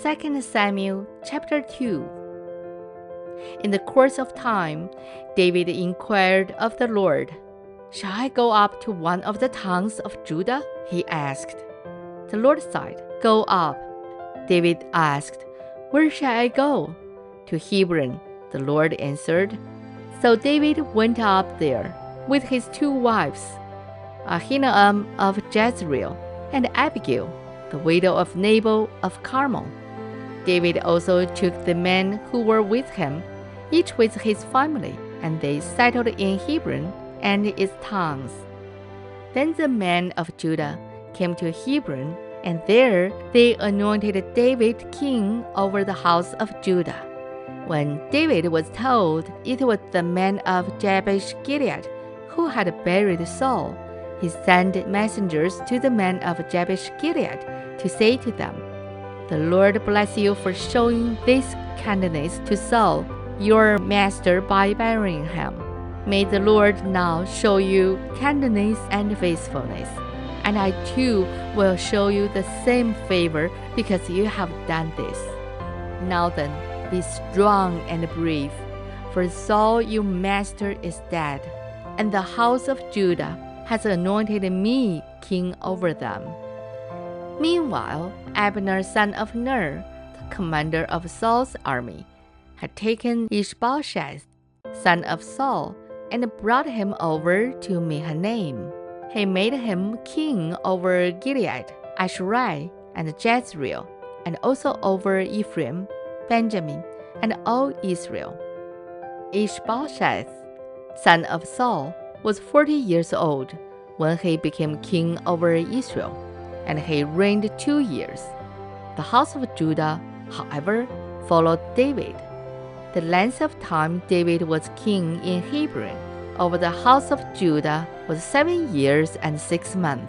2 Samuel chapter 2. In the course of time, David inquired of the Lord, "Shall I go up to one of the towns of Judah?" he asked. The Lord said, "Go up." David asked, "Where shall I go?" "To Hebron," the Lord answered. So David went up there with his 2 wives, Ahinoam of Jezreel, and Abigail, the widow of Nabal of Carmel. David also took the men who were with him, each with his family, and they settled in Hebron and its towns. Then the men of Judah came to Hebron, and there they anointed David king over the house of Judah. When David was told it was the men of Jabesh Gilead who had buried Saul, he sent messengers to the men of Jabesh Gilead to say to them, "The Lord bless you for showing this kindness to Saul, your master, by burying him. May the Lord now show you kindness and faithfulness, and I too will show you the same favor because you have done this. Now then, be strong and brave, for Saul your master is dead, and the house of Judah has anointed me king over them." Meanwhile, Abner son of Ner, the commander of Saul's army, had taken Ishbosheth, son of Saul, and brought him over to Mahanaim. He made him king over Gilead, Asherai, and Jezreel, and also over Ephraim, Benjamin, and all Israel. Ishbosheth, son of Saul, was 40 years old when he became king over Israel, and he reigned 2 years. The house of Judah, however, followed David. The length of time David was king in Hebron over the house of Judah was 7 years and 6 months.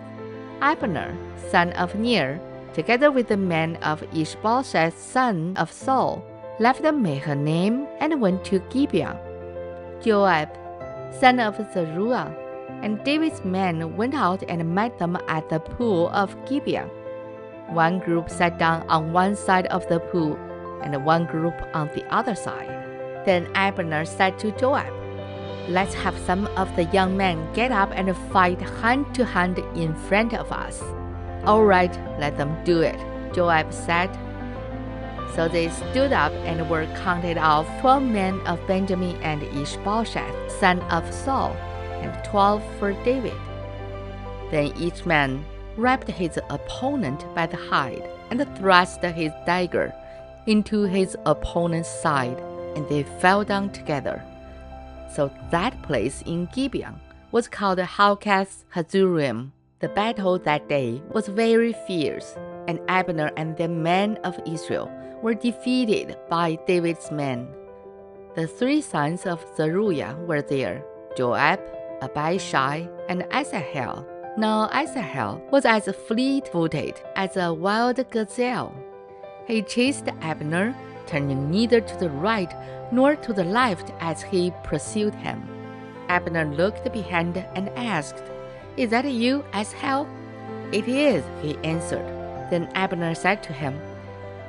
Abner, son of Ner, together with the men of Ishbosheth, son of Saul, left Mahanaim and went to Gibeon. Joab, son of Zeruiah, and David's men went out and met them at the pool of Gibeon. One group sat down on one side of the pool, and one group on the other side. Then Abner said to Joab, "Let's have some of the young men get up and fight hand to hand in front of us." "All right, let them do it," Joab said. So they stood up and were counted off 12 men of Benjamin and Ishbosheth, son of Saul, and 12 for David. Then each man grabbed his opponent by the hide and thrust his dagger into his opponent's side, and they fell down together. So that place in Gibeon was called Helkath Hazurim. The battle that day was very fierce, and Abner and the men of Israel were defeated by David's men. The 3 sons of Zeruiah were there, Joab, Abishai, and Asahel. Now Asahel was as fleet-footed as a wild gazelle. He chased Abner, turning neither to the right nor to the left as he pursued him. Abner looked behind and asked, "Is that you, Asahel?" "It is," he answered. Then Abner said to him,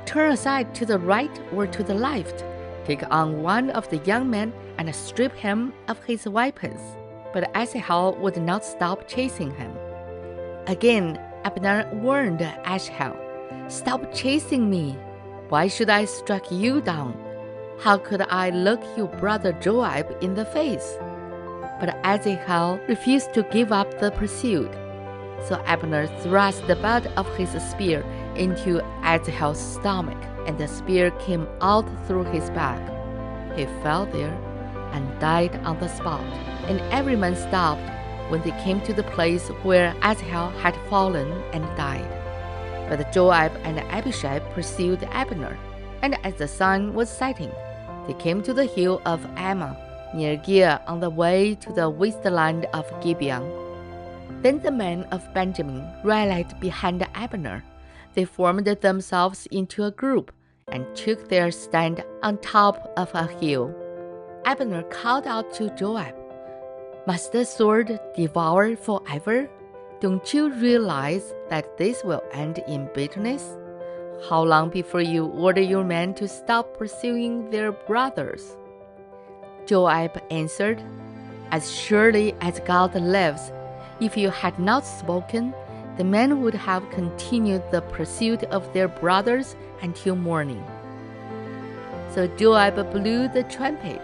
"Turn aside to the right or to the left. Take on one of the young men and strip him of his weapons." But Asahel would not stop chasing him. Again, Abner warned Asahel, "Stop chasing me. Why should I strike you down? How could I look your brother Joab in the face?" But Asahel refused to give up the pursuit. So Abner thrust the butt of his spear into Asahel's stomach, and the spear came out through his back. He fell there and died on the spot, and every man stopped when they came to the place where Asahel had fallen and died. But Joab and Abishai pursued Abner, and as the sun was setting, they came to the hill of Ammah, near Giah, on the way to the wasteland of Gibeon. Then the men of Benjamin rallied behind Abner. They formed themselves into a group and took their stand on top of a hill. Abner called out to Joab, "Must the sword devour forever? Don't you realize that this will end in bitterness? How long before you order your men to stop pursuing their brothers? Joab answered, As surely as God lives, if you had not spoken, the men would have continued the pursuit of their brothers until morning. So Joab blew the trumpet,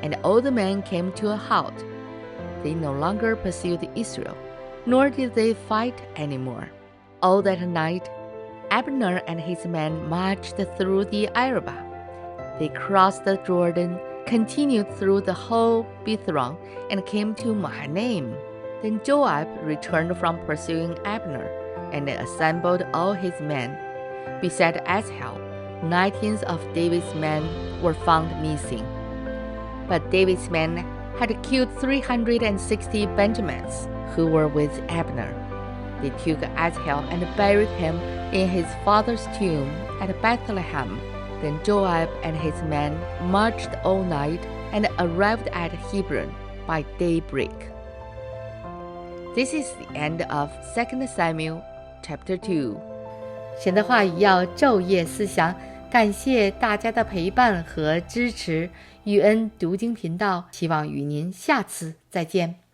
and all the men came to a halt. They no longer pursued Israel, nor did they fight anymore. All that night, Abner and his men marched through the Arabah. They crossed the Jordan, continued through the whole Bithron, and came to Mahanaim. Then Joab returned from pursuing Abner, and assembled all his men. Beside Asahel, 19 of David's men were found missing. But David's men had killed 360 Benjamins who were with Abner. They took Asahel and buried him in his father's tomb at Bethlehem. Then Joab and his men marched all night and arrived at Hebron by daybreak. This is the end of 2 Samuel chapter 2. 神的话语要昼夜思想，感谢大家的陪伴和支持。UN 读经频道，希望与您下次再见。